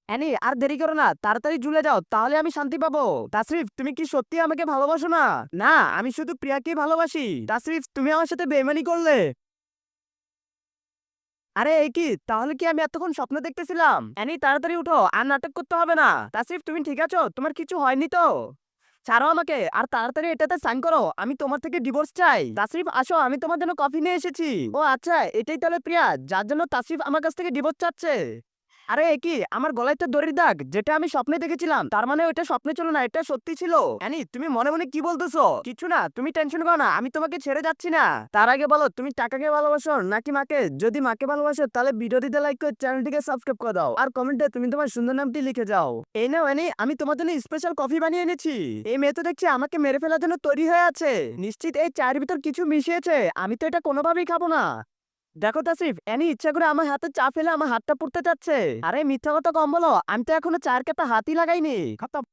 Annie আর দেরি করো না, তাড়াতাড়ি ঝুলে যাও, তাহলে আমি শান্তি পাবো। তাসরিফ, তুমি কি সত্যি আমাকে ভালোবাসো না? না, আমি শুধু প্রিয়াকেই ভালোবাসি। তাসরিফ, তুমি আমার সাথে বেইমানি করলে। আরে এই কি, তাহলে কি আমি এতক্ষণ স্বপ্ন দেখতেছিলাম? অ্যানি তাড়াতাড়ি উঠো, আর নাটক করতে হবে না। তাসরিফ, তুমি ঠিক আছো? তোমার কিছু হয়নি তো? ছাড়ো আমাকে, আর তাড়াতাড়ি এটাতে সাইন করো, আমি তোমার থেকে ডিভোর্স চাই। তাসরিফ আসো, আমি তোমার জন্য কফি নিয়ে এসেছি। ও আচ্ছা, এটাই তাহলে প্রিয়া, যার জন্য তাসরিফ আমার কাছ থেকে ডিভোর্স চাচ্ছে। আরে এ কি, আমার গলায় তো দড়ির দাগ, যেটা আমি স্বপ্নে দেখেছিলাম, তার মানে ওটা স্বপ্নে ছিল না, এটা সত্যি ছিল। অ্যানি, তুমি মনে মনে কি বলতেছো? কিছু না, তুমি টেনশন করো না, আমি তোমাকে ছেড়ে যাচ্ছি না। তার আগে বলো, তুমি টাকাকে ভালোবাসো নাকি মাকে? যদি মাকে ভালোবাসো তাহলে ভিডিওটিতে লাইক করে চ্যানেলটিকে সাবস্ক্রাইব করে দাও, আর কমেন্টে তুমি তোমার সুন্দর নামটি লিখে যাও। এই নাও অ্যানি, আমি তোমার জন্য স্পেশাল কফি বানিয়ে এনেছি। এই মেয়ে তো দেখছি আমাকে মেরে ফেলার জন্য তৈরি হয়ে আছে। নিশ্চিত এই চায়ের ভিতর কিছু মিশিয়েছে, আমি তো এটা কোনোভাবেই খাবো না। দেখো তাসরিফ, অ্যানি ইচ্ছা করে আমার হাতে চা ফেলে আমার হাতটা পুড়তে চাচ্ছে। আরে মিথ্যা কথা কম বলো, আমি তো এখনো চায়ের কাপে হাতই লাগাইনি। খতম।